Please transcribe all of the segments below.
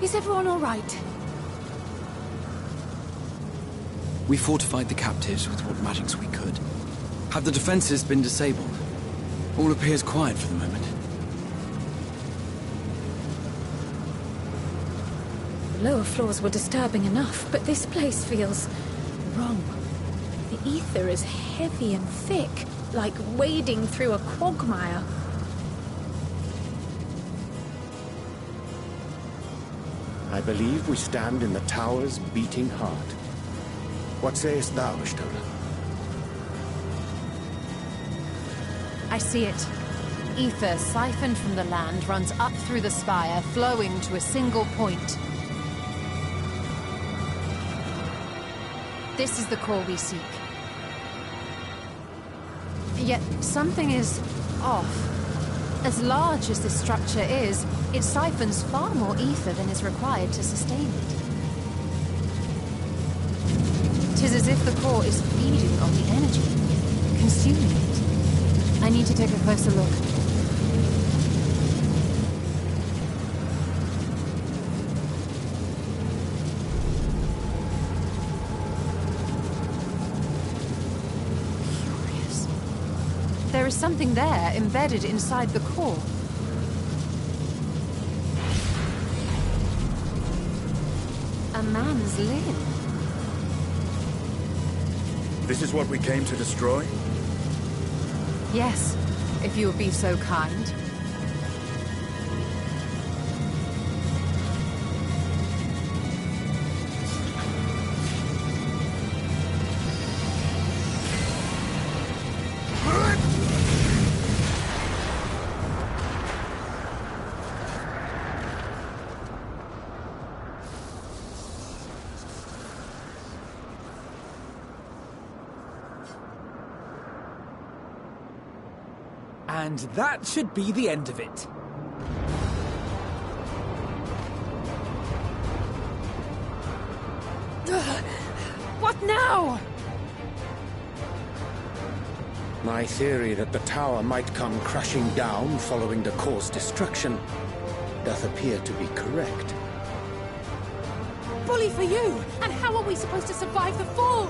Is everyone all right? We fortified the captives with what magics we could. Have the defenses been disabled? All appears quiet for the moment. The lower floors were disturbing enough, but this place feels wrong. The ether is heavy and thick, like wading through a quagmire. I believe we stand in the tower's beating heart. What sayest thou, Ishtola? I see it. Ether siphoned from the land runs up through the spire, flowing to a single point. This is the core we seek. Yet something is off. As large as this structure is, it siphons far more ether than is required to sustain it. 'Tis as if the core is feeding on the energy, consuming it. I need to take a closer look. Curious. There is something there embedded inside the core. A man's limb. This is what we came to destroy? Yes, if you would be so kind. And that should be the end of it. What now? My theory that the tower might come crashing down following the core's destruction doth appear to be correct. Bully for you! And how are we supposed to survive the fall?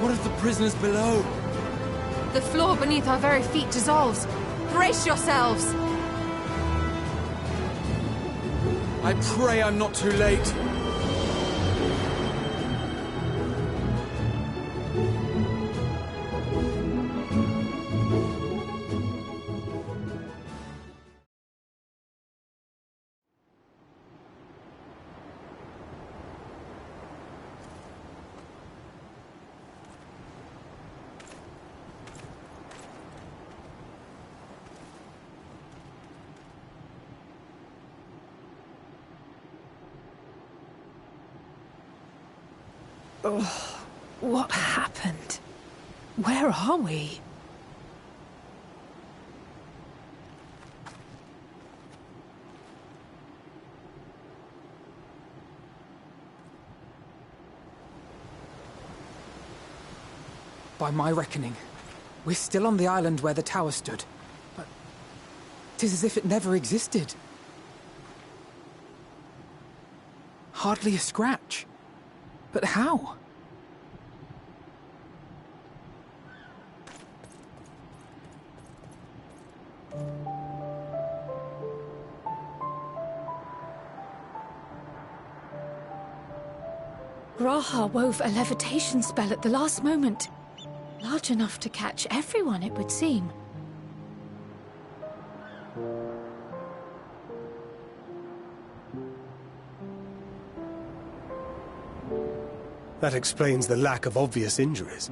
What of the prisoners below? The floor beneath our very feet dissolves. Brace yourselves! I pray I'm not too late. Oh, what happened? Where are we? By my reckoning, we're still on the island where the tower stood. But 'tis as if it never existed. Hardly a scratch. But how? Raha wove a levitation spell at the last moment. Large enough to catch everyone, it would seem. That explains the lack of obvious injuries.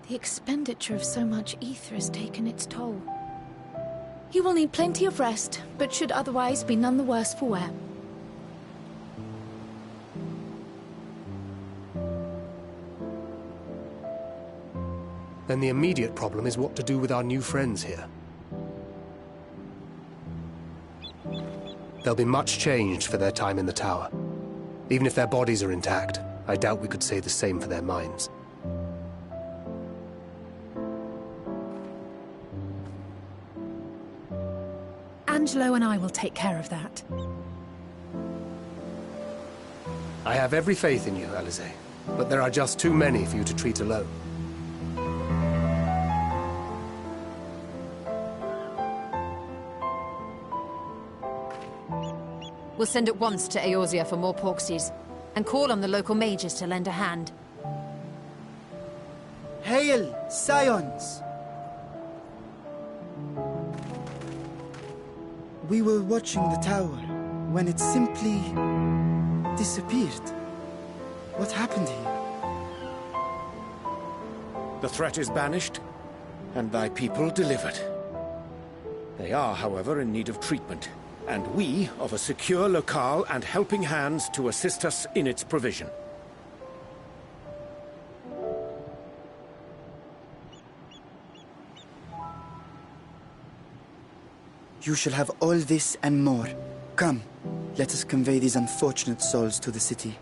The expenditure of so much ether has taken its toll. He will need plenty of rest, but should otherwise be none the worse for wear. Then the immediate problem is what to do with our new friends here. They'll be much changed for their time in the tower. Even if their bodies are intact, I doubt we could say the same for their minds. Angelo and I will take care of that. I have every faith in you, Alize, but there are just too many for you to treat alone. We'll send at once to Eorzea for more porksies, and call on the local mages to lend a hand. Hail, Scions! We were watching the tower when it simply disappeared. What happened here? The threat is banished, and thy people delivered. They are, however, in need of treatment, and we of a secure locale and helping hands to assist us in its provision. You shall have all this and more. Come, let us convey these unfortunate souls to the city.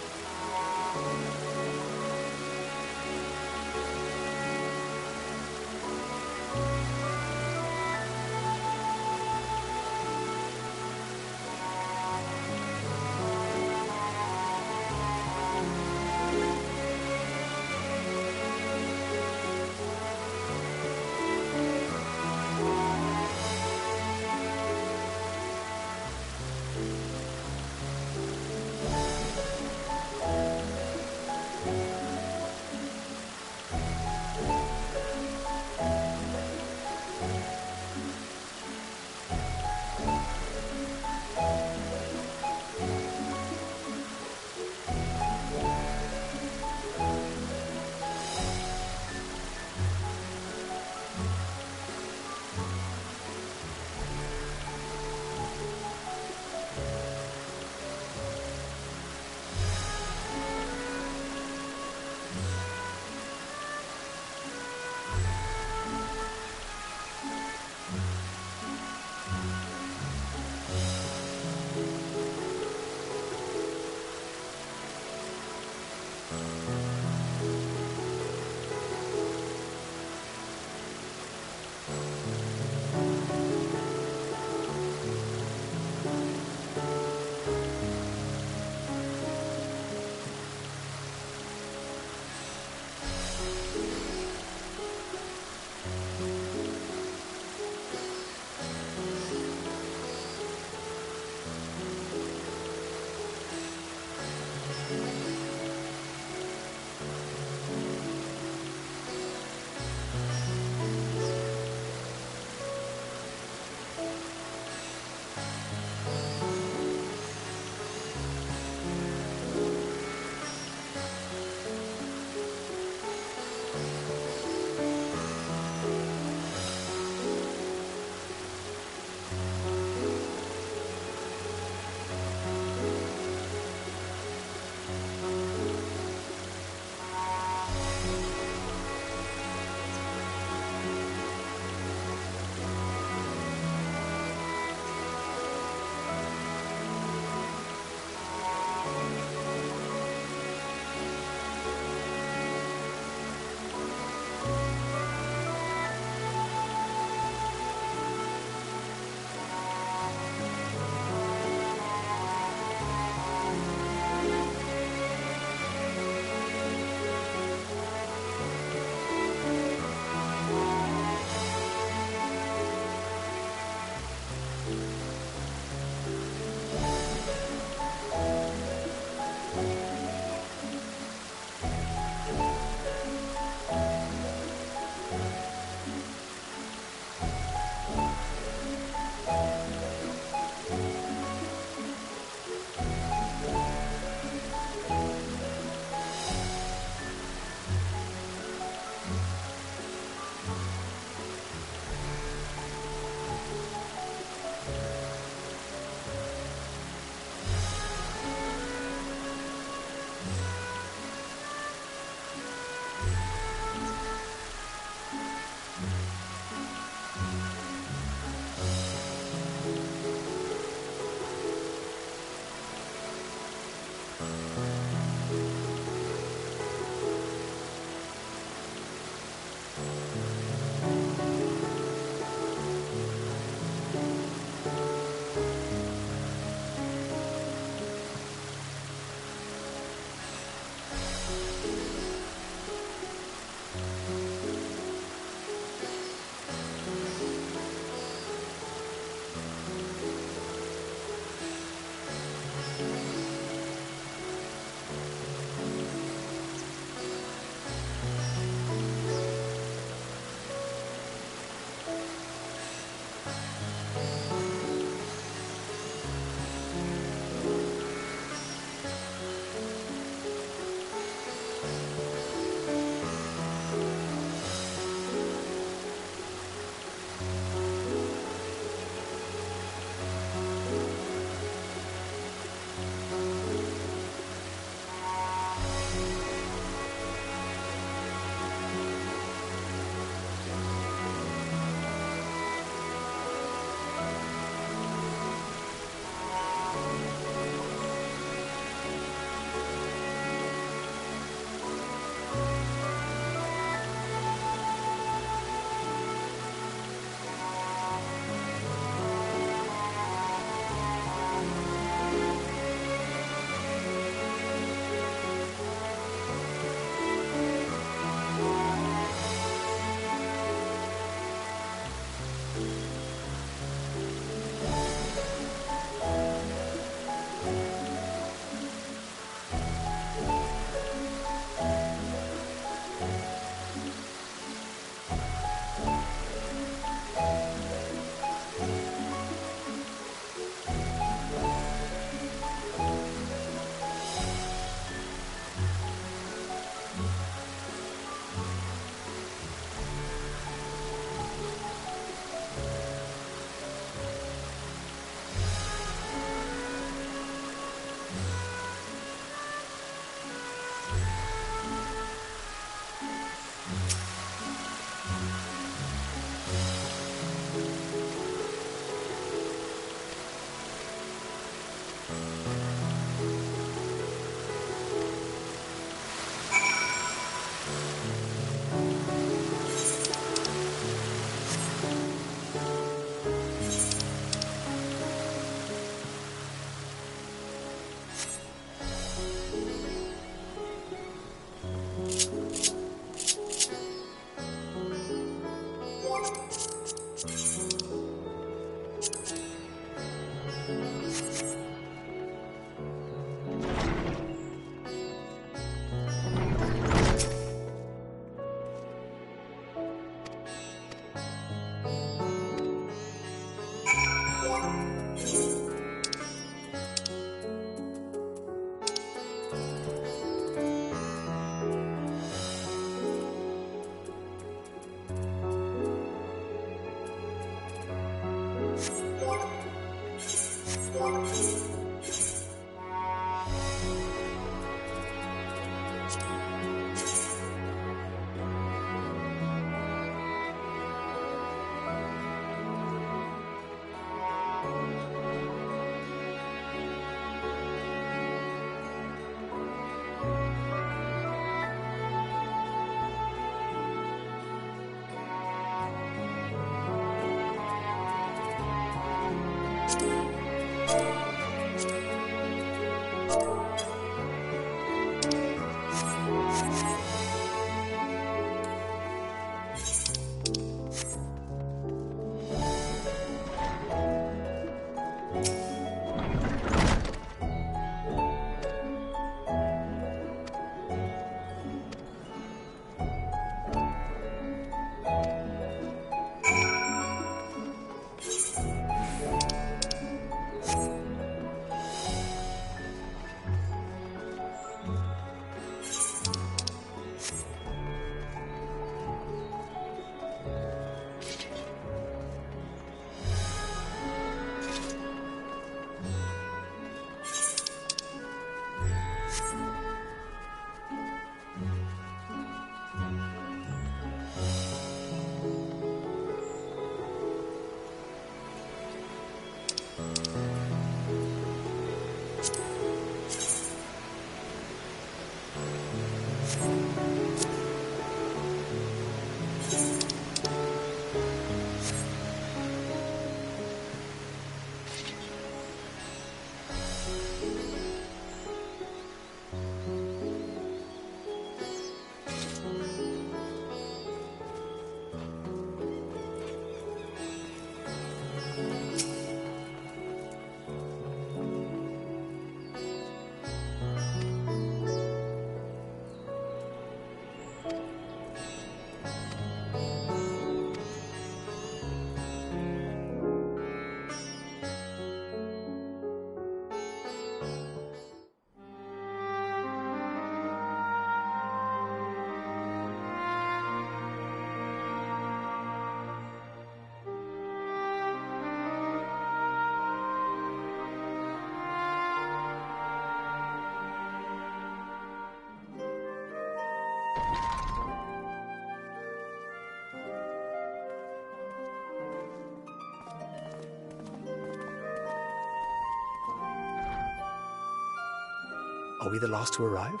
Are we the last to arrive?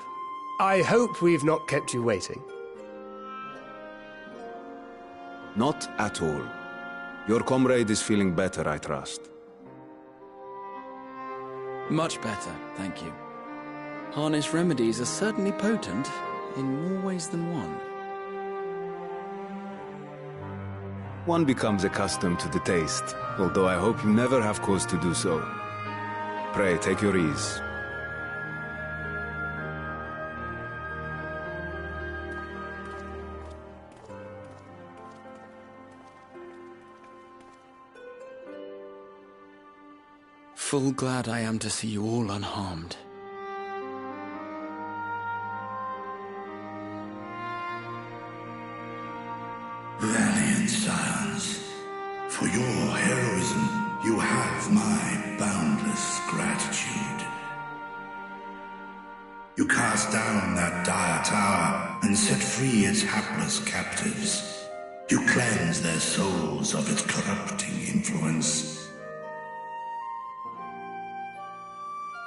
I hope we've not kept you waiting. Not at all. Your comrade is feeling better, I trust. Much better, thank you. Harness remedies are certainly potent, in more ways than one. One becomes accustomed to the taste, although I hope you never have cause to do so. Pray, take your ease. Full glad I am to see you all unharmed. Valiant scions, for your heroism, you have my boundless gratitude. You cast down that dire tower and set free its hapless captives. You cleanse their souls of its corrupting influence.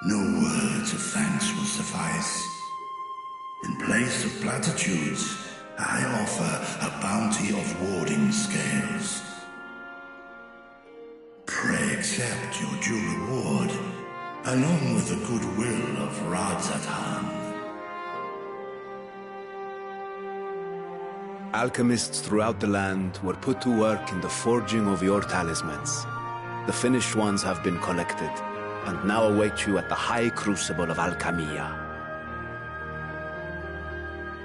No words of thanks will suffice. In place of platitudes, I offer a bounty of warding scales. Pray accept your due reward, along with the goodwill of Radzatan. Alchemists throughout the land were put to work in the forging of your talismans. The finished ones have been collected, and now await you at the High Crucible of Alchemia.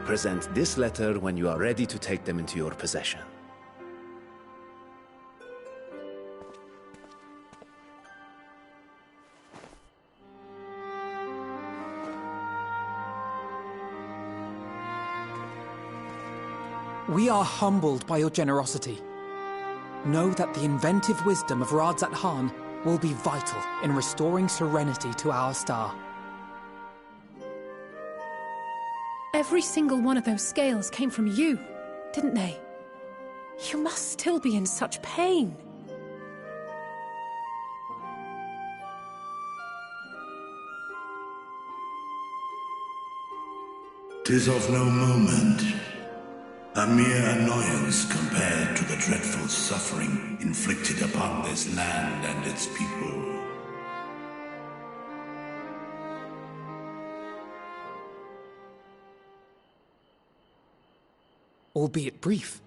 Present this letter when you are ready to take them into your possession. We are humbled by your generosity. Know that the inventive wisdom of Radzat Han will be vital in restoring serenity to our star. Every single one of those scales came from you, didn't they? You must still be in such pain. "'Tis of no moment. A mere annoyance compared to the dreadful suffering inflicted upon this land and its people. Albeit brief,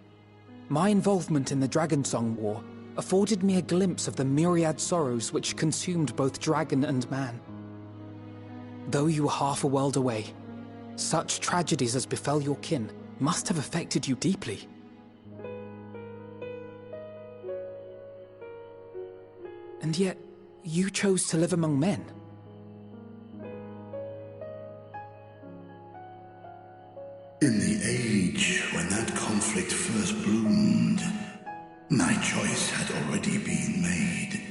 my involvement in the Dragonsong War afforded me a glimpse of the myriad sorrows which consumed both dragon and man. Though you were half a world away, such tragedies as befell your kin must have affected you deeply. And yet, you chose to live among men. In the age when that conflict first bloomed, my choice had already been made.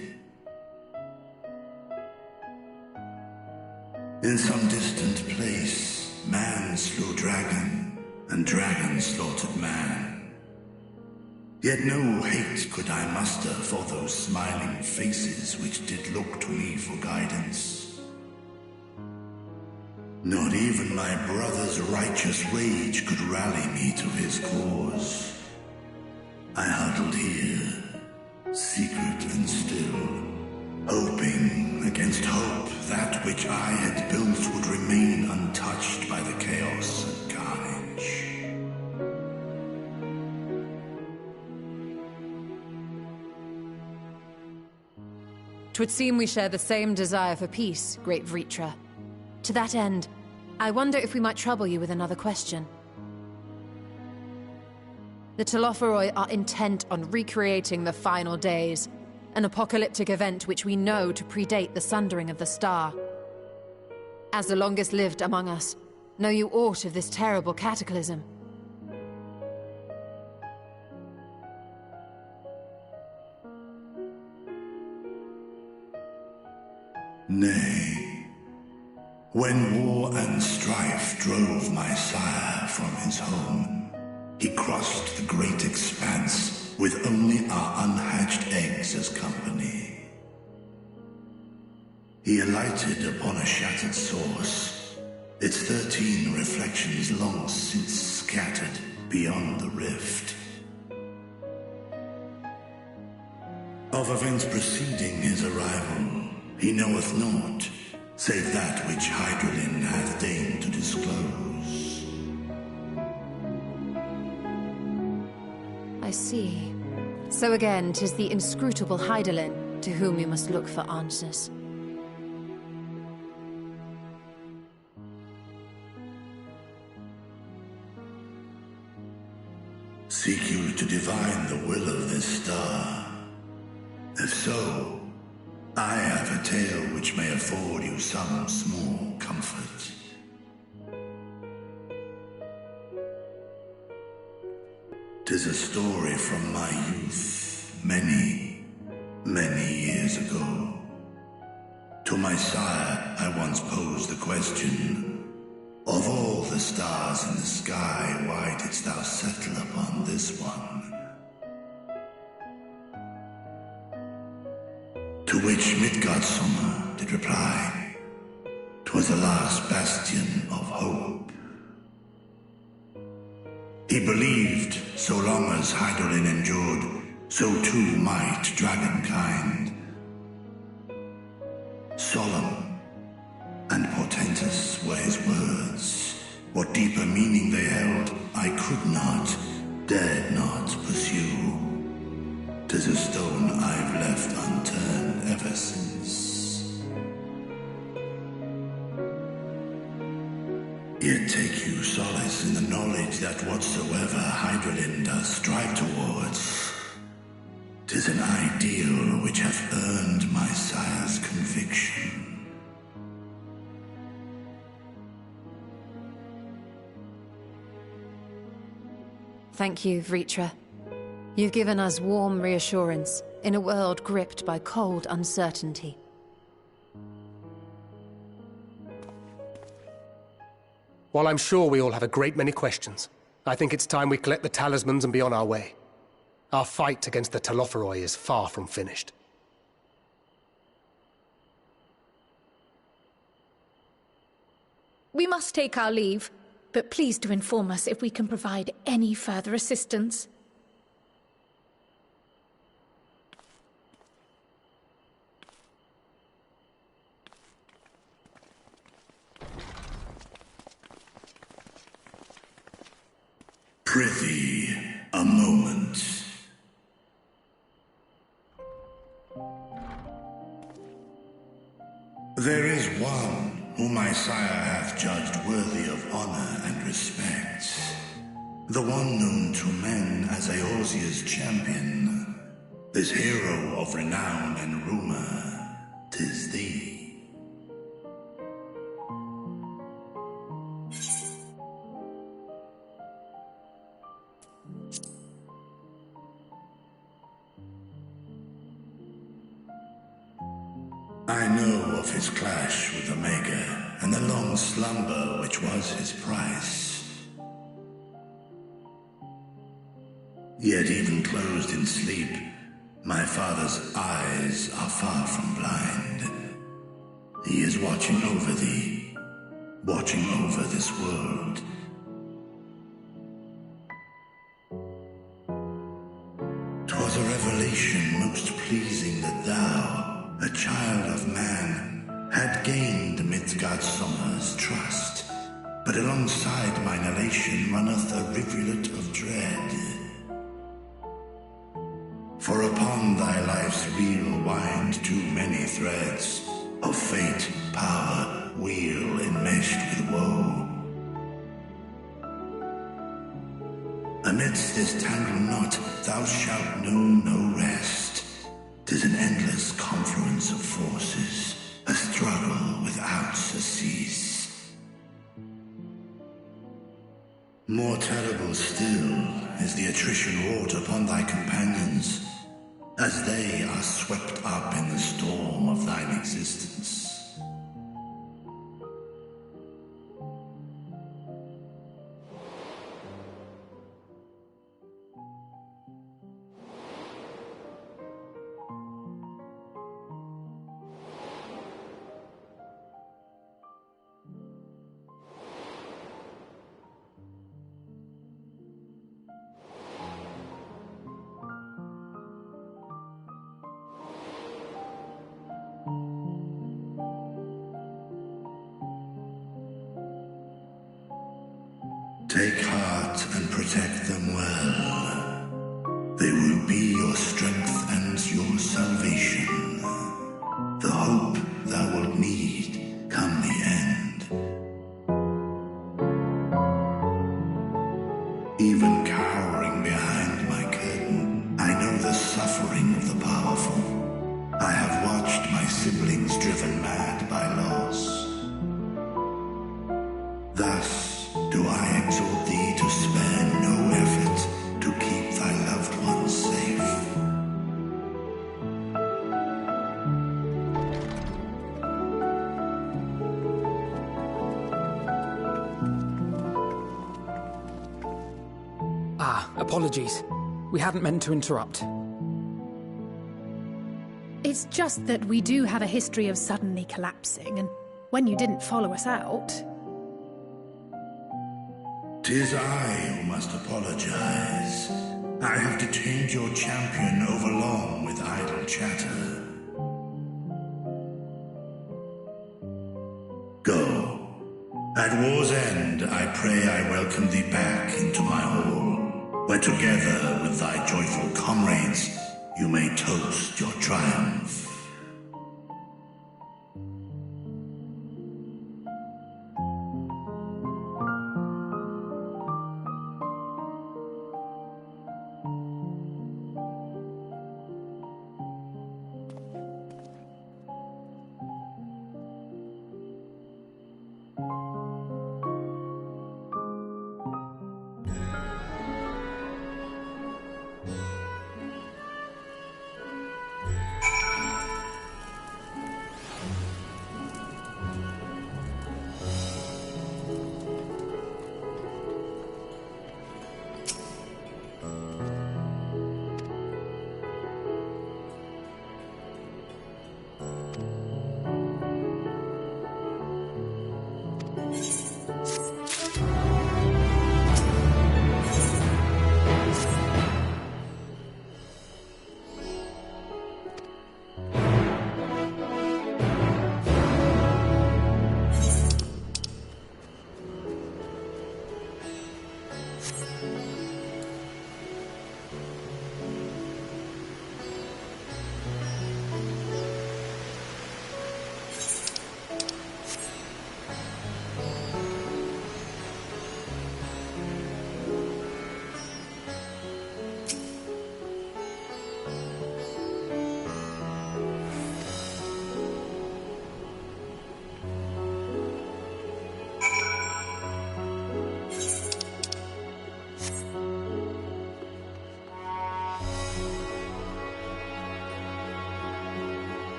In some distant place, man slew dragon, and dragon slaughtered man. Yet no hate could I muster for those smiling faces which did look to me for guidance. Not even my brother's righteous rage could rally me to his cause. I huddled here, secret and still, hoping against hope that which I had built would remain untouched by the chaos and carnage. Twould seem we share the same desire for peace, great Vritra. To that end, I wonder if we might trouble you with another question. The Telophoroi are intent on recreating the final days, an apocalyptic event which we know to predate the sundering of the star. As the longest lived among us, know you aught of this terrible cataclysm? Nay. When war and strife drove my sire from his home, he crossed the great expanse with only our unhatched eggs as company. He alighted upon a shattered source, its 13 reflections long since scattered beyond the rift. Of events preceding his arrival, he knoweth naught, save that which Hydralin hath deigned to disclose. I see. So again, 'tis the inscrutable Hydaelyn to whom we must look for answers. Seek you to divine the will of this star? If so, I have a tale which may afford you some small comfort. 'Tis a story from my youth, many, many years ago. To my sire, I once posed the question, of all the stars in the sky, why didst thou settle upon this one? To which Midgardsummer did reply, 'twas the last bastion of hope. He believed so long as Hydaelyn endured, so too might dragonkind. Solemn and portentous were his words. What deeper meaning they held, I could not, dared not pursue. 'Tis a stone I've left unturned ever since. Yet take you solace in the knowledge that whatsoever Hydralyn does strive towards, 'tis an ideal which hath earned my sire's conviction. Thank you, Vritra. You've given us warm reassurance in a world gripped by cold uncertainty. While I'm sure we all have a great many questions, I think it's time we collect the talismans and be on our way. Our fight against the Telophoroi is far from finished. We must take our leave, but please do inform us if we can provide any further assistance. Prithee, a moment. There is one whom my sire hath judged worthy of honor and respect. The one known to men as Eorzea's champion. This hero of renown and rumor, 'tis thee. I know of his clash with Omega, and the long slumber which was his price. Yet even closed in sleep, my father's eyes are far from blind. He is watching over thee, watching over this world. "'Twas a revelation most pleasing that thou, a child of man, had gained Midgardsummer's trust, but alongside mine elation runneth a rivulet of dread. For upon thy life's reel wind too many threads of fate, power, weal enmeshed with woe. Amidst this tangled knot thou shalt know no rest. 'Tis an endless confluence of forces, a struggle without surcease. More terrible still is the attrition wrought upon thy companions, as they are swept up in the storm of thine existence. Take heart and protect them well. They will be your strength and your salvation. The hope thou wilt need come the end. Even cowering behind my curtain, I know the suffering of the powerful. I have watched my siblings driven mad by loss. Thus do I exhort thee to spare no effort to keep thy loved ones safe. Apologies. We hadn't meant to interrupt. It's just that we do have a history of suddenly collapsing, and when you didn't follow us out... 'Tis I who must apologize. I have detained your champion overlong with idle chatter. Go. At war's end, I pray I welcome thee back into my hall, where together with thy joyful comrades, you may toast your triumph.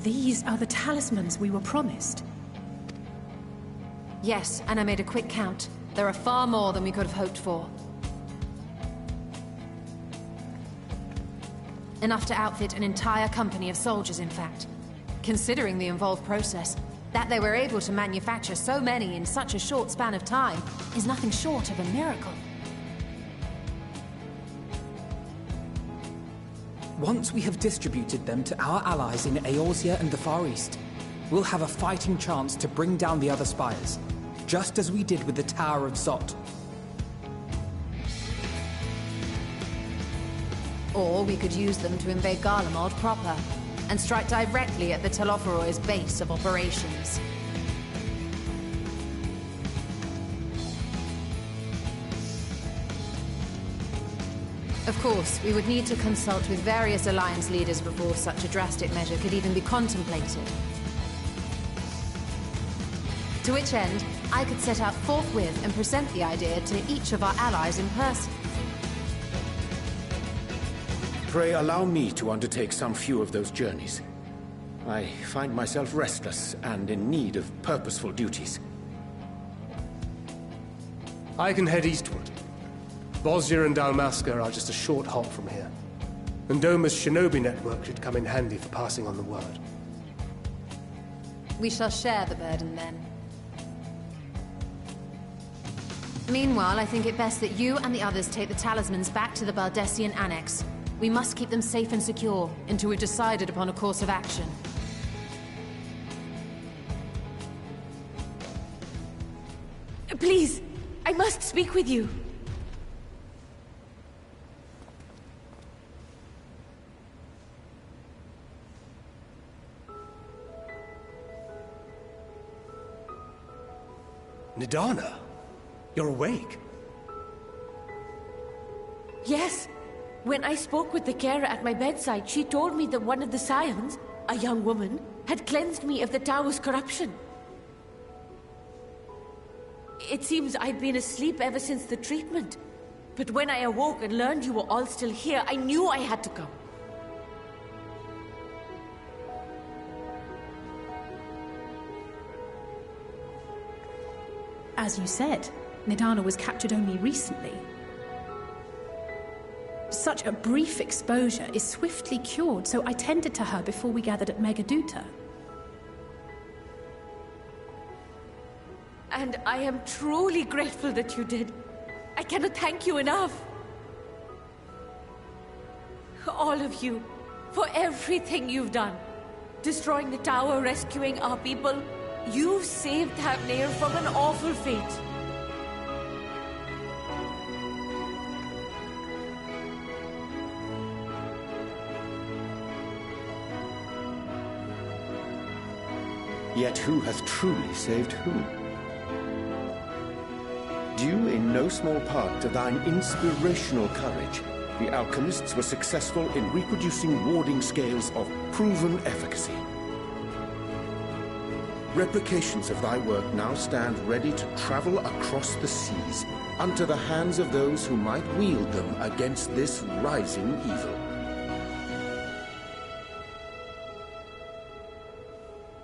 These are the talismans we were promised. Yes, and I made a quick count. There are far more than we could have hoped for. Enough to outfit an entire company of soldiers, in fact. Considering the involved process, That they were able to manufacture so many in such a short span of time is nothing short of a miracle. Once we have distributed them to our allies in Eorzea and the Far East, we'll have a fighting chance to bring down the other spires, just as we did with the Tower of Zot. Or we could use them to invade Garlemald proper, and strike directly at the Telophoroi's base of operations. Of course, we would need to consult with various Alliance leaders before such a drastic measure could even be contemplated. To which end, I could set out forthwith and present the idea to each of our allies in person. Pray allow me to undertake some few of those journeys. I find myself restless and in need of purposeful duties. I can head eastward. Bosnia and Dalmasca are just a short hop from here. And Doma's shinobi network should come in handy for passing on the word. We shall share the burden then. Meanwhile, I think it best that you and the others take the talismans back to the Baldessian Annex. We must keep them safe and secure until we've decided upon a course of action. Please, I must speak with you. Nidana, you're awake. Yes. When I spoke with the carer at my bedside, she told me that one of the scions, a young woman, had cleansed me of the tower's corruption. It seems I'd been asleep ever since the treatment. But when I awoke and learned you were all still here, I knew I had to come. As you said, Nidana was captured only recently. Such a brief exposure is swiftly cured, so I tended to her before we gathered at Megaduta. And I am truly grateful that you did. I cannot thank you enough. All of you, for everything you've done. Destroying the tower, rescuing our people. You've saved Thavnair from an awful fate. Yet who hath truly saved whom? Due in no small part to thine inspirational courage, the alchemists were successful in reproducing warding scales of proven efficacy. Replications of thy work now stand ready to travel across the seas, unto the hands of those who might wield them against this rising evil.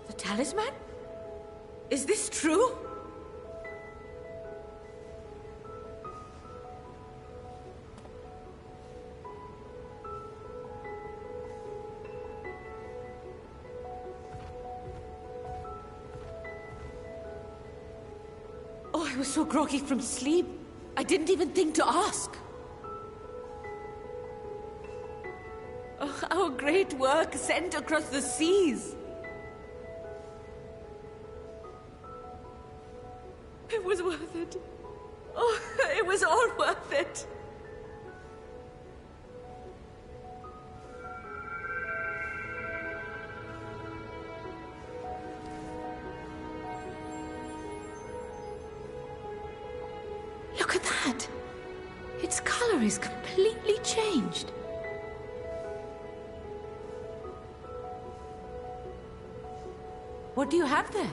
The talisman? Is this true? Oh, I was so groggy from sleep. I didn't even think to ask. Oh, our great work sent across the seas. It was worth it. Oh, it was all worth it. Look at that. Its color is completely changed. What do you have there?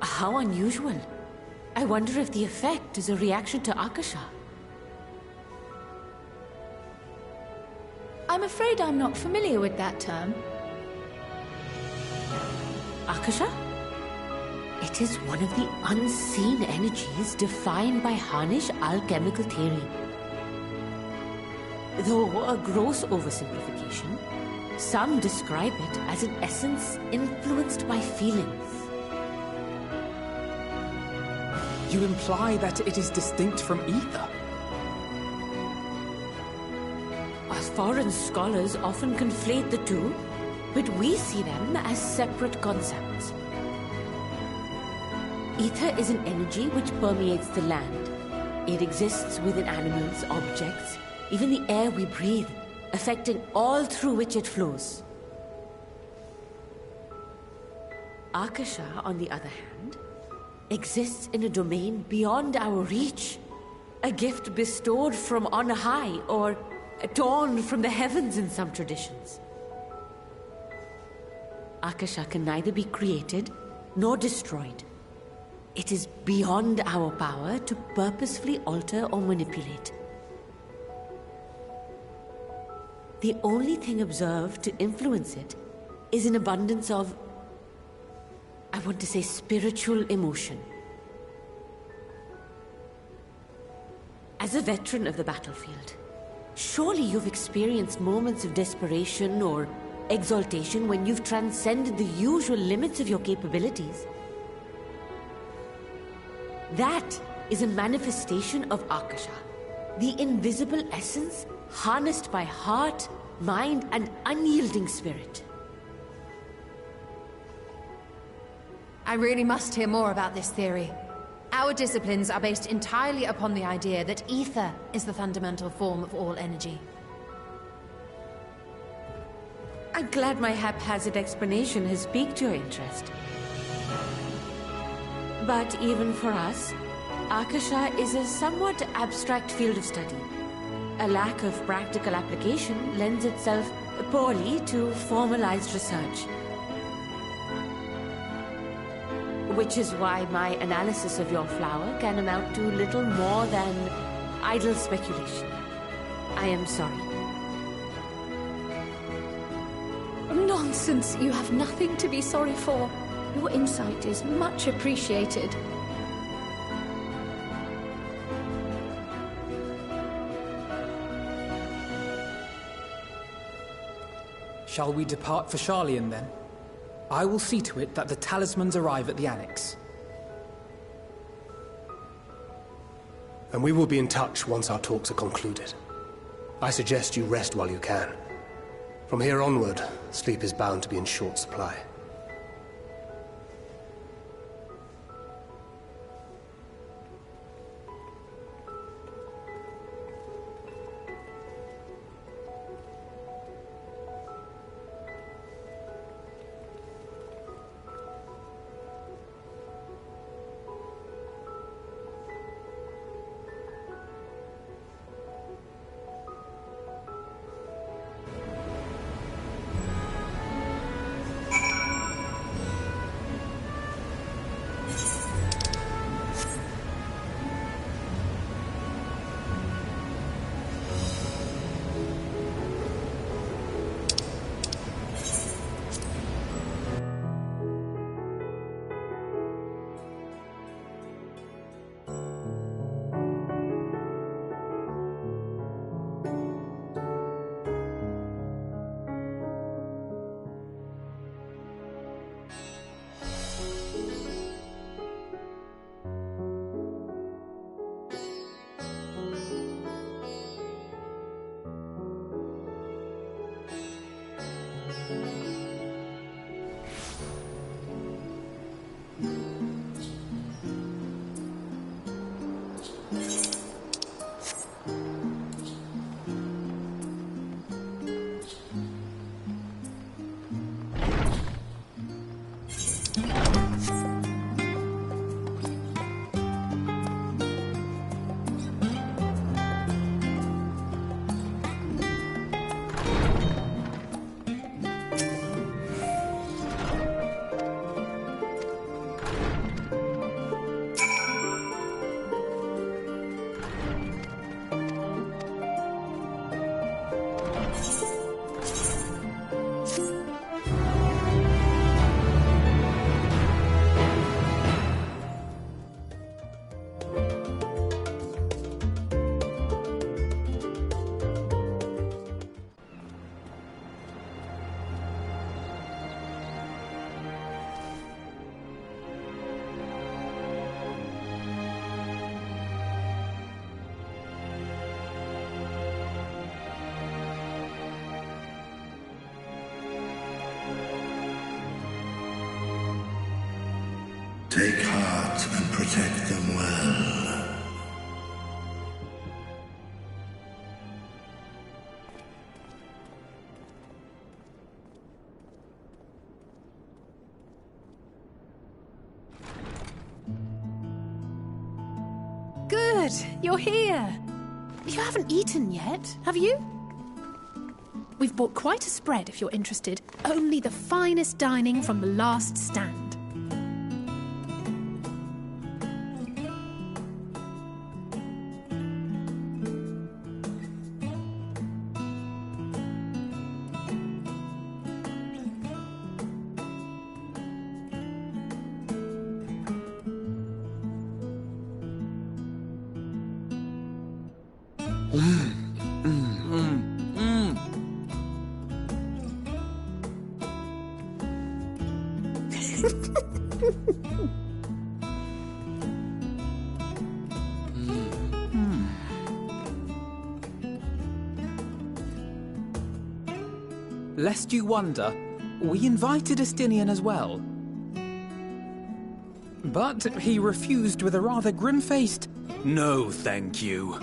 How unusual. I wonder if the effect is a reaction to Akasha. I'm afraid I'm not familiar with that term. Akasha? It is one of the unseen energies defined by Harnish alchemical theory. Though a gross oversimplification, some describe it as an essence influenced by feelings. You imply that it is distinct from ether? Us foreign scholars often conflate the two, but we see them as separate concepts. Ether is an energy which permeates the land. It exists within animals, objects, even the air we breathe, affecting all through which it flows. Akasha, on the other hand, exists in a domain beyond our reach. A gift bestowed from on high, or torn from the heavens in some traditions. Akasha can neither be created nor destroyed. It is beyond our power to purposefully alter or manipulate. The only thing observed to influence it is an abundance of, I want to say, spiritual emotion. As a veteran of the battlefield, surely you've experienced moments of desperation or exaltation when you've transcended the usual limits of your capabilities. That is a manifestation of Akasha, the invisible essence harnessed by heart, mind, and unyielding spirit. I really must hear more about this theory. Our disciplines are based entirely upon the idea that ether is the fundamental form of all energy. I'm glad my haphazard explanation has piqued your interest. But even for us, Akasha is a somewhat abstract field of study. A lack of practical application lends itself poorly to formalized research. Which is why my analysis of your flower can amount to little more than idle speculation. I am sorry. Nonsense! You have nothing to be sorry for. Your insight is much appreciated. Shall we depart for Sharlayan then? I will see to it that the talismans arrive at the Annex. And we will be in touch once our talks are concluded. I suggest you rest while you can. From here onward, sleep is bound to be in short supply. Take heart and protect them well. Good, you're here. You haven't eaten yet, have you? We've bought quite a spread if you're interested. Only the finest dining from the last stand. Lest you wonder, we invited Estinian as well. But he refused with a rather grim-faced, "No, thank you."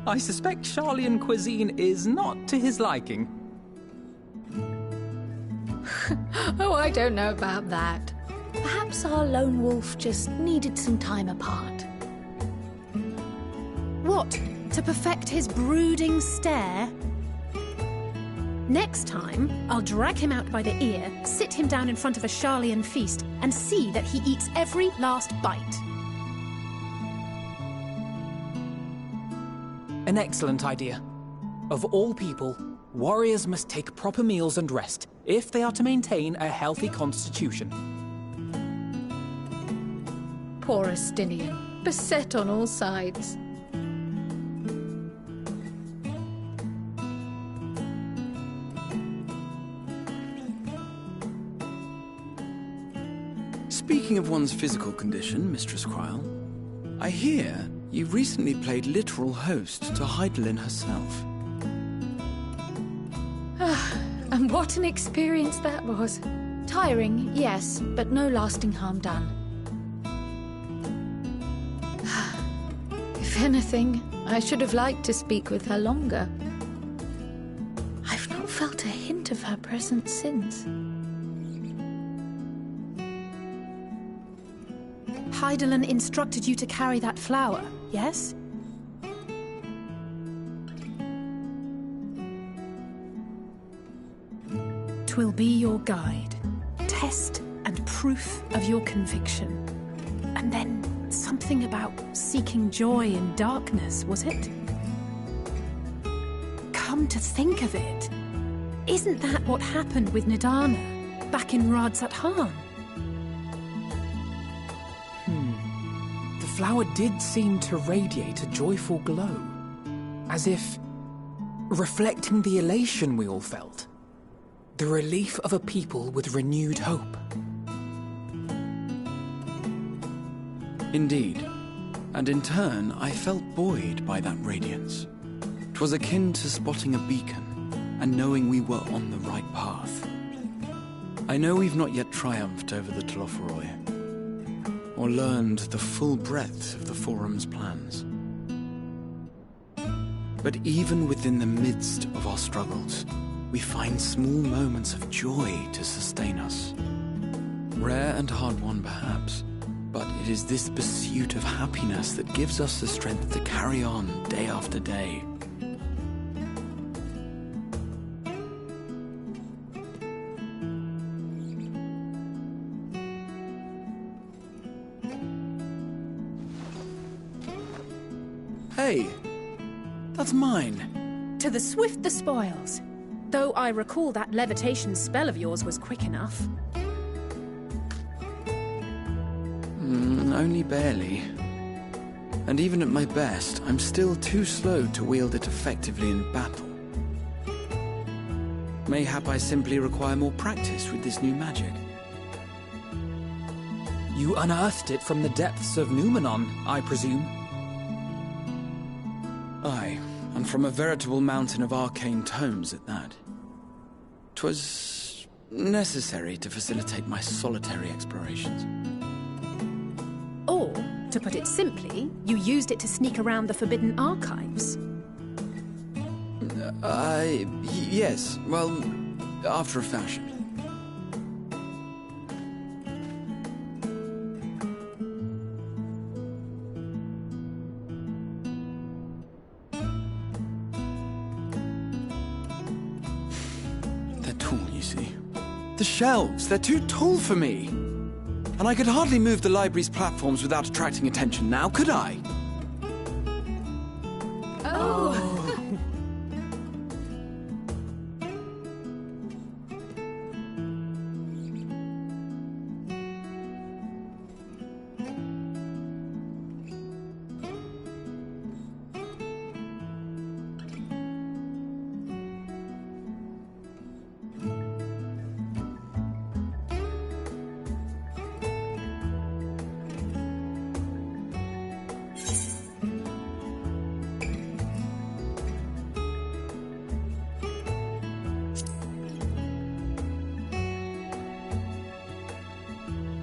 I suspect Sharlayan cuisine is not to his liking. Oh, I don't know about that. Perhaps our lone wolf just needed some time apart. What? To perfect his brooding stare? Next time, I'll drag him out by the ear, sit him down in front of a Sharlayan feast, and see that he eats every last bite. An excellent idea. Of all people, warriors must take proper meals and rest if they are to maintain a healthy constitution. Poor Estinian, beset on all sides. Speaking of one's physical condition, Mistress Cryle, I hear you recently played literal host to Heidelin herself. And what an experience that was. Tiring, yes, but no lasting harm done. If anything, I should have liked to speak with her longer. I've not felt a hint of her presence since. Heidelin instructed you to carry that flower, yes? Twill be your guide, test and proof of your conviction. And then something about seeking joy in darkness, was it? Come to think of it, isn't that what happened with Nidana back in Radzat-Han? The flower did seem to radiate a joyful glow, as if reflecting the elation we all felt, the relief of a people with renewed hope. Indeed, and in turn, I felt buoyed by that radiance. 'Twas akin to spotting a beacon and knowing we were on the right path. I know we've not yet triumphed over the Tlofuroi, or learned the full breadth of the Forum's plans. But even within the midst of our struggles, we find small moments of joy to sustain us. Rare and hard-won, perhaps, but it is this pursuit of happiness that gives us the strength to carry on day after day. Hey, that's mine. To the swift the spoils. Though I recall that levitation spell of yours was quick enough. Only barely. And even at my best, I'm still too slow to wield it effectively in battle. Mayhap I simply require more practice with this new magic. You unearthed it from the depths of Numenon, I presume? Aye, and from a veritable mountain of arcane tomes at that. 'Twas necessary to facilitate my solitary explorations. To put it simply, you used it to sneak around the Forbidden Archives. Yes. Well, after a fashion. They're tall, you see. The shelves, they're too tall for me. And I could hardly move the library's platforms without attracting attention now, could I?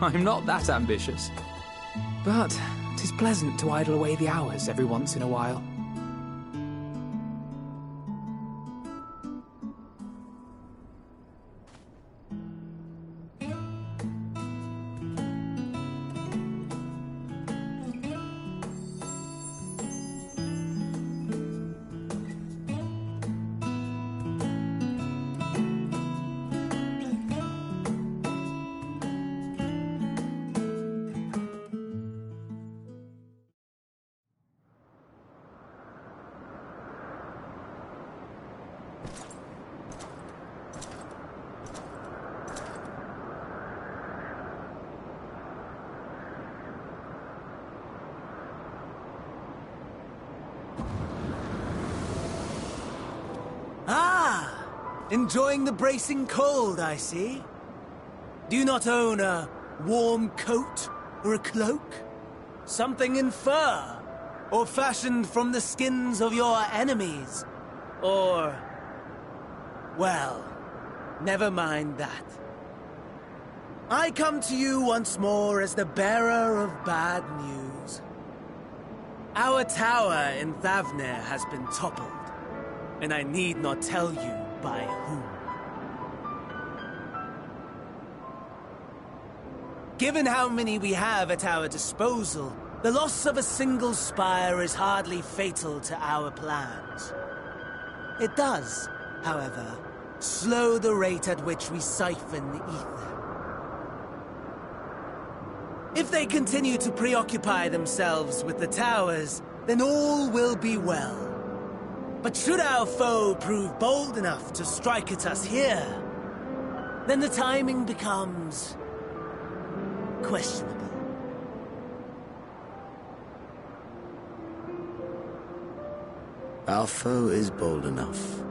I'm not that ambitious. But 'tis pleasant to idle away the hours every once in a while. Enjoying the bracing cold, I see. Do you not own a warm coat or a cloak? Something in fur? Or fashioned from the skins of your enemies? Or... well, never mind that. I come to you once more as the bearer of bad news. Our tower in Thavnir has been toppled, and I need not tell you by whom. Given how many we have at our disposal, the loss of a single spire is hardly fatal to our plans. It does, however, slow the rate at which we siphon the ether. If they continue to preoccupy themselves with the towers, then all will be well. But should our foe prove bold enough to strike at us here, then the timing becomes questionable. Our foe is bold enough.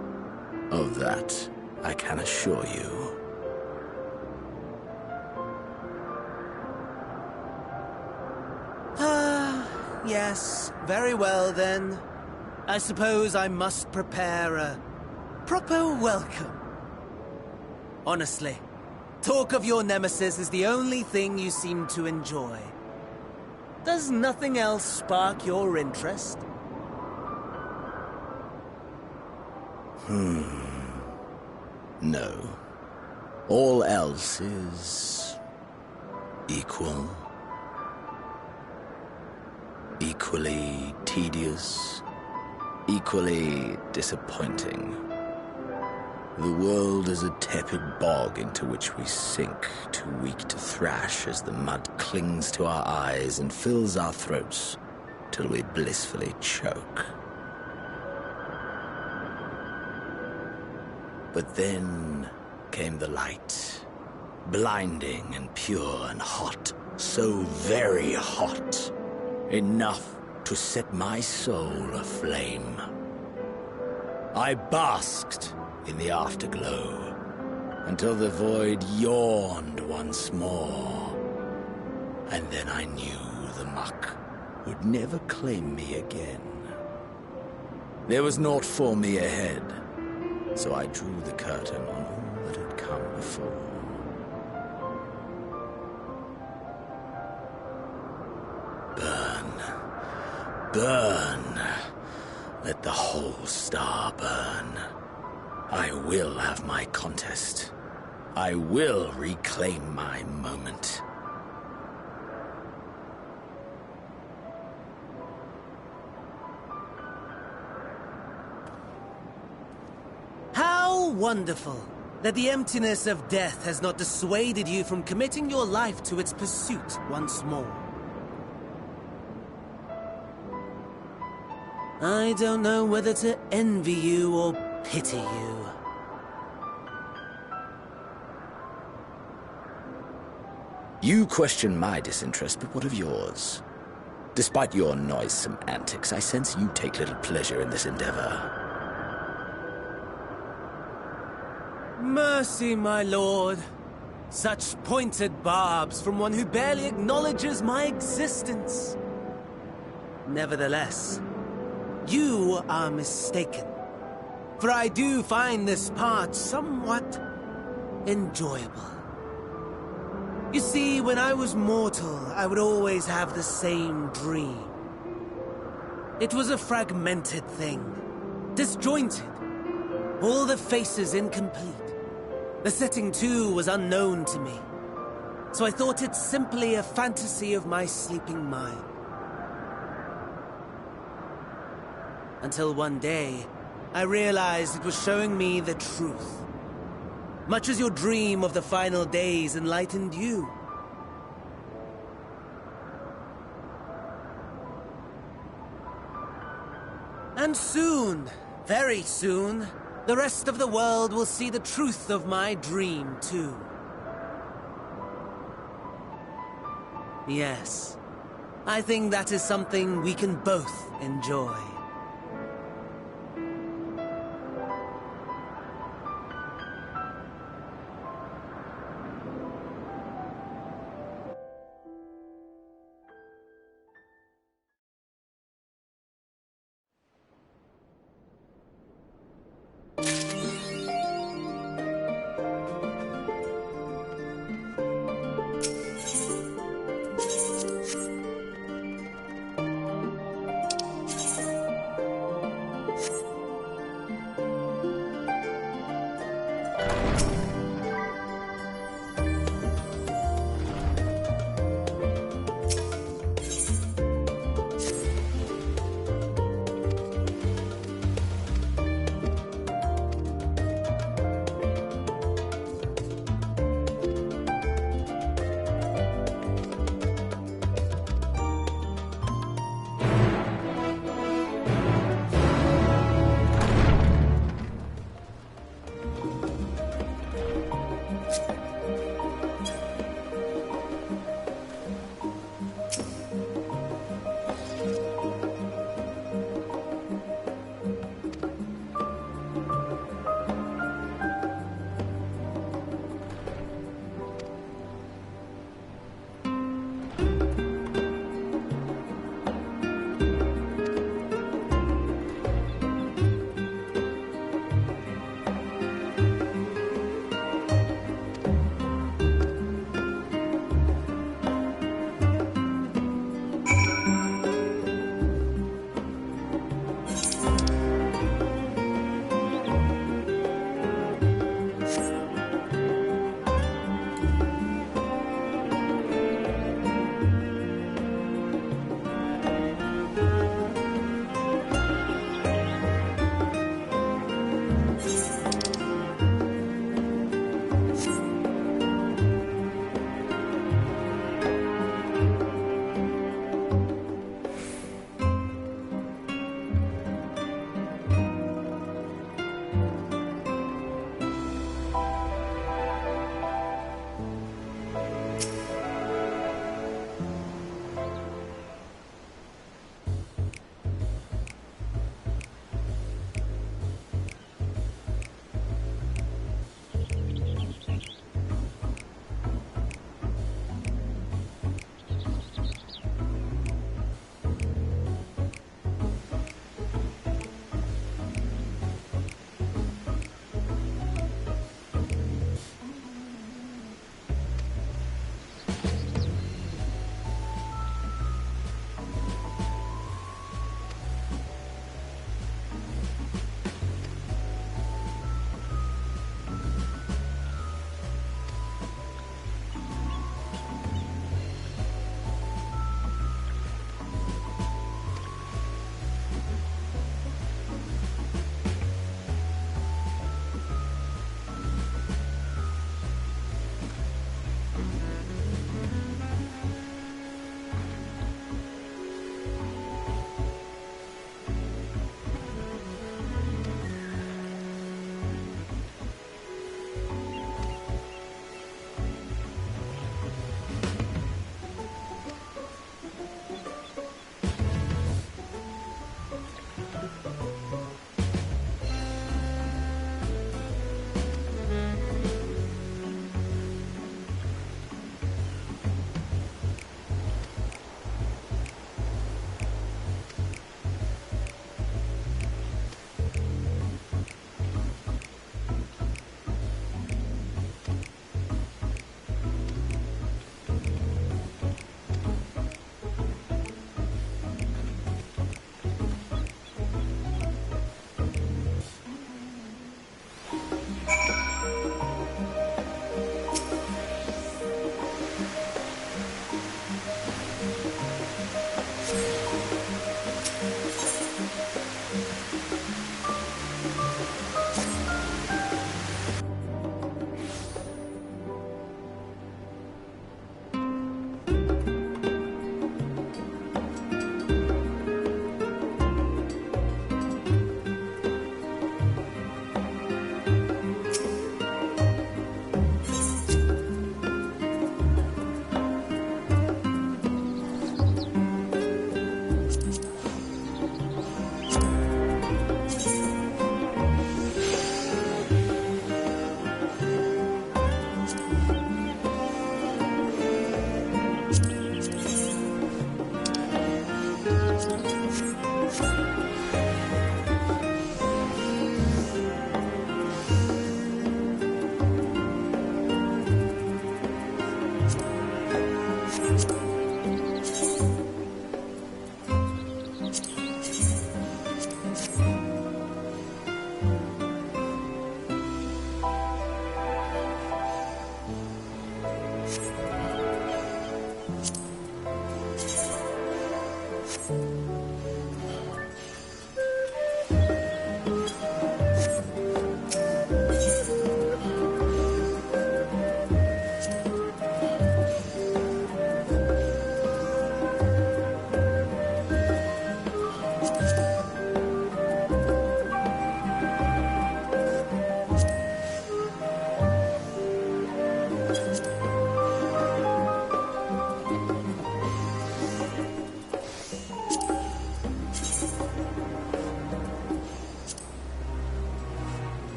Of that, I can assure you. Yes, very well then. I suppose I must prepare a proper welcome. Honestly, talk of your nemesis is the only thing you seem to enjoy. Does nothing else spark your interest? No. All else is... equal. Equally tedious. Equally disappointing. The world is a tepid bog into which we sink, too weak to thrash as the mud clings to our eyes and fills our throats till we blissfully choke. But then came the light, blinding and pure and hot, so very hot, enough to set my soul aflame. I basked in the afterglow until the void yawned once more, and then I knew the muck would never claim me again. There was naught for me ahead, so I drew the curtain on all that had come before. Burn. Burn. Let the whole star burn. I will have my contest. I will reclaim my moment. How wonderful that the emptiness of death has not dissuaded you from committing your life to its pursuit once more. I don't know whether to envy you or pity you. You question my disinterest, but what of yours? Despite your noisome antics, I sense you take little pleasure in this endeavor. Mercy, my lord. Such pointed barbs from one who barely acknowledges my existence. Nevertheless, you are mistaken. For I do find this part somewhat enjoyable. You see, when I was mortal, I would always have the same dream. It was a fragmented thing, disjointed, all the faces incomplete. The setting, too, was unknown to me, so I thought it simply a fantasy of my sleeping mind. Until one day, I realized it was showing me the truth. Much as your dream of the final days enlightened you. And soon, very soon, the rest of the world will see the truth of my dream, too. Yes, I think that is something we can both enjoy.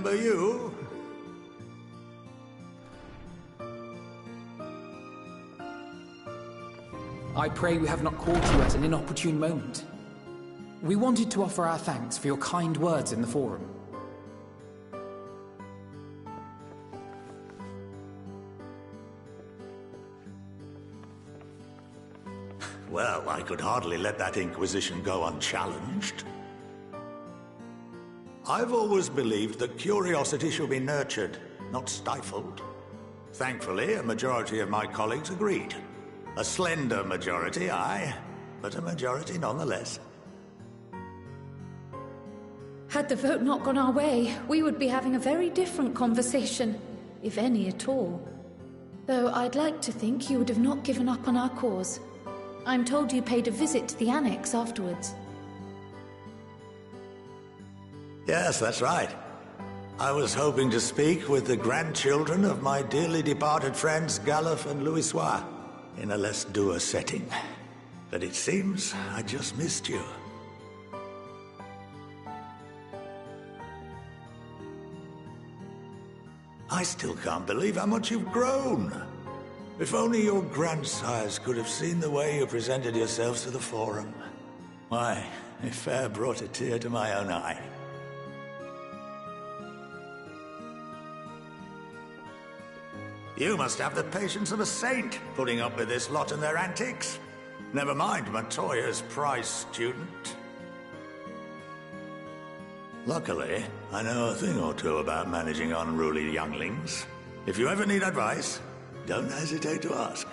remember you. I pray we have not caught you at an inopportune moment. We wanted to offer our thanks for your kind words in the forum. Well, I could hardly let that Inquisition go unchallenged. I've always believed that curiosity should be nurtured, not stifled. Thankfully, a majority of my colleagues agreed. A slender majority, aye, but a majority nonetheless. Had the vote not gone our way, we would be having a very different conversation, if any at all. Though I'd like to think you would have not given up on our cause. I'm told you paid a visit to the Annex afterwards. Yes, that's right. I was hoping to speak with the grandchildren of my dearly departed friends Galuf and Louisoix in a less dour setting. But it seems I just missed you. I still can't believe how much you've grown. If only your grandsires could have seen the way you presented yourselves to the Forum. Why, it fair brought a tear to my own eye. You must have the patience of a saint, putting up with this lot and their antics. Never mind Matoya's prize student. Luckily, I know a thing or two about managing unruly younglings. If you ever need advice, don't hesitate to ask.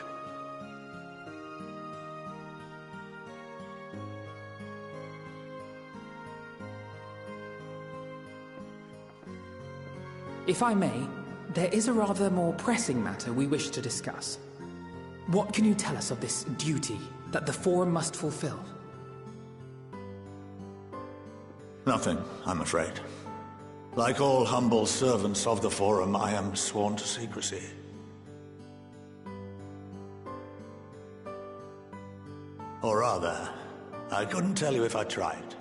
If I may, there is a rather more pressing matter we wish to discuss. What can you tell us of this duty that the Forum must fulfill? Nothing, I'm afraid. Like all humble servants of the Forum, I am sworn to secrecy. Or rather, I couldn't tell you if I tried.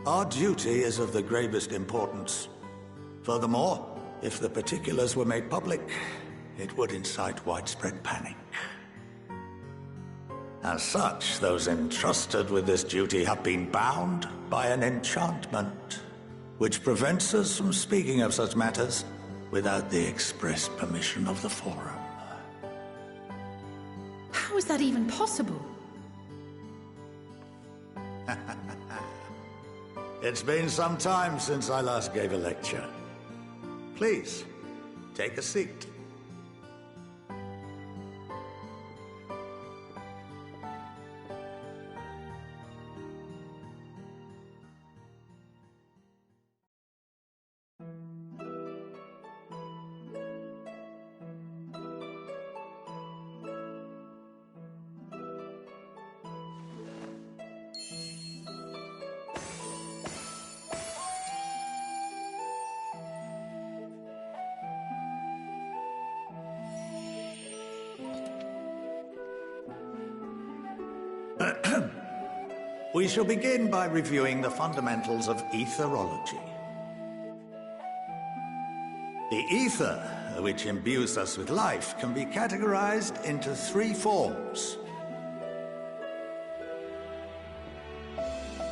Our duty is of the gravest importance. Furthermore, if the particulars were made public, it would incite widespread panic. As such, those entrusted with this duty have been bound by an enchantment, which prevents us from speaking of such matters without the express permission of the Forum. How is that even possible? It's been some time since I last gave a lecture. Please, take a seat. We shall begin by reviewing the fundamentals of etherology. The ether, which imbues us with life, can be categorized into three forms.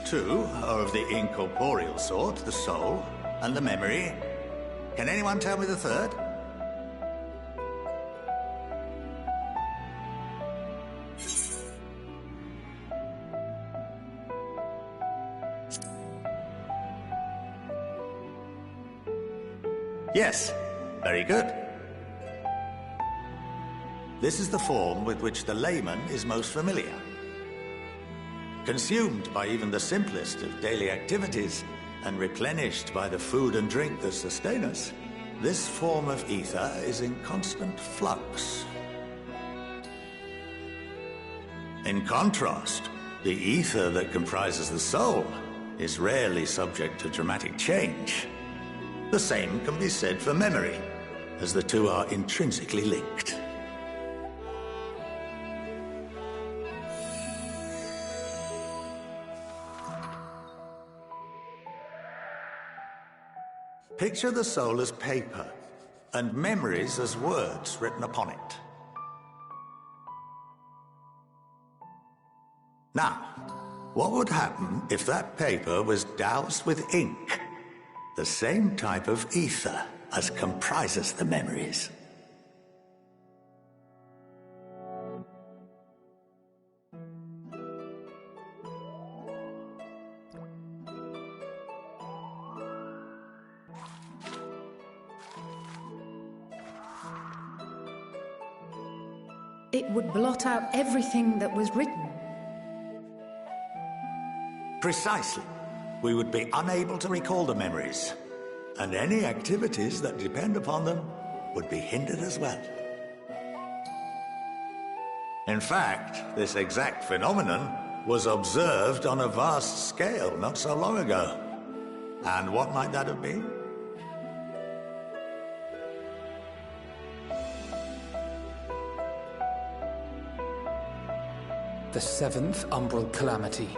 Two are of the incorporeal sort, the soul and the memory. Can anyone tell me the third? Yes, very good. This is the form with which the layman is most familiar. Consumed by even the simplest of daily activities, and replenished by the food and drink that sustain us, this form of ether is in constant flux. In contrast, the ether that comprises the soul is rarely subject to dramatic change. The same can be said for memory, as the two are intrinsically linked. Picture the soul as paper, and memories as words written upon it. Now, what would happen if that paper was doused with ink? The same type of ether as comprises the memories. It would blot out everything that was written. Precisely. We would be unable to recall the memories, and any activities that depend upon them would be hindered as well. In fact, this exact phenomenon was observed on a vast scale not so long ago. And what might that have been? The seventh Umbral Calamity.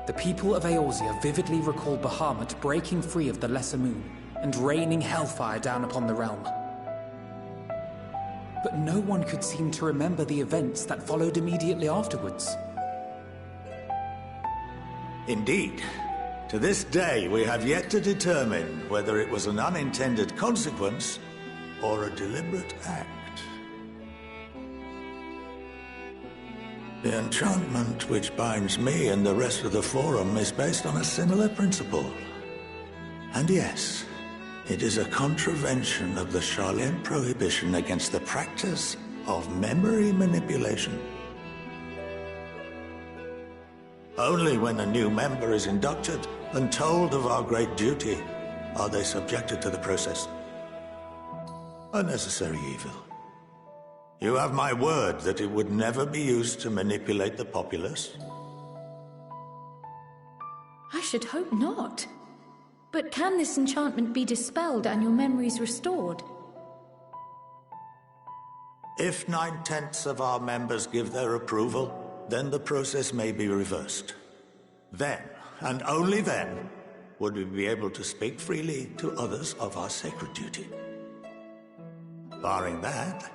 The people of Eorzea vividly recall Bahamut breaking free of the Lesser Moon and raining hellfire down upon the realm. But no one could seem to remember the events that followed immediately afterwards. Indeed. To this day, we have yet to determine whether it was an unintended consequence or a deliberate act. The enchantment which binds me and the rest of the Forum is based on a similar principle. And yes, it is a contravention of the Sharlayan prohibition against the practice of memory manipulation. Only when a new member is inducted and told of our great duty are they subjected to the process. A necessary evil. You have my word that it would never be used to manipulate the populace? I should hope not. But can this enchantment be dispelled and your memories restored? If 9/10 of our members give their approval, then the process may be reversed. Then, and only then, would we be able to speak freely to others of our sacred duty. Barring that,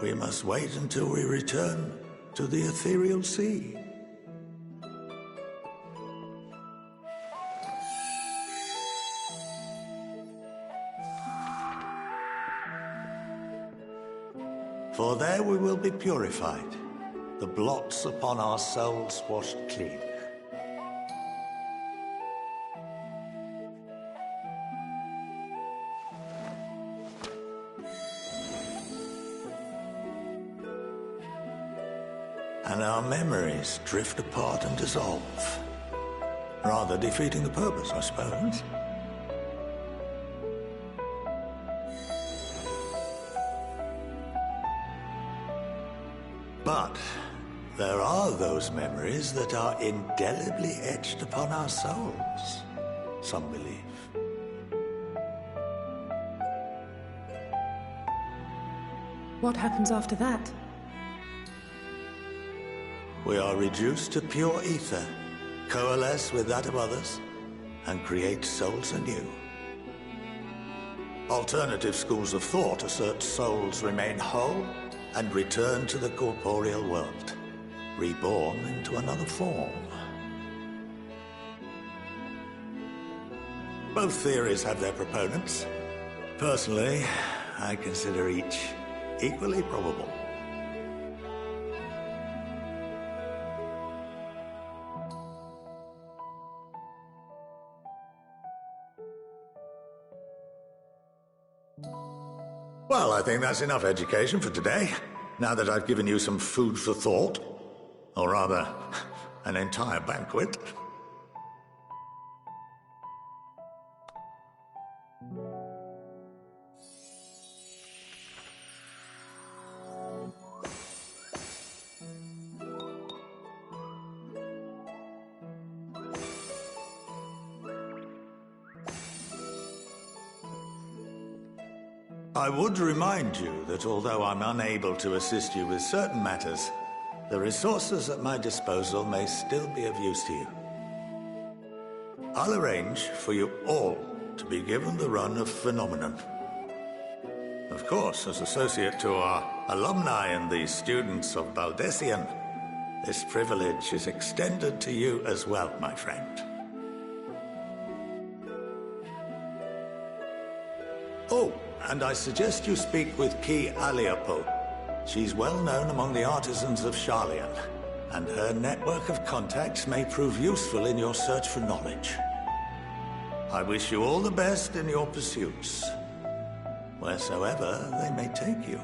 we must wait until we return to the ethereal sea. For there we will be purified, the blots upon our souls washed clean. And our memories drift apart and dissolve, rather defeating the purpose, I suppose. But there are those memories that are indelibly etched upon our souls, some believe. What happens after that? We are reduced to pure ether, coalesce with that of others, and create souls anew. Alternative schools of thought assert souls remain whole and return to the corporeal world, reborn into another form. Both theories have their proponents. Personally, I consider each equally probable. Well, I think that's enough education for today, now that I've given you some food for thought. Or rather, an entire banquet. I would remind you that although I'm unable to assist you with certain matters, the resources at my disposal may still be of use to you. I'll arrange for you all to be given the run of Phenomenon. Of course, as associate to our alumni and the students of Baldessian, this privilege is extended to you as well, my friend. Oh, and I suggest you speak with Ki Aliapo. She's well known among the artisans of Sharlayan, and her network of contacts may prove useful in your search for knowledge. I wish you all the best in your pursuits, wheresoever they may take you.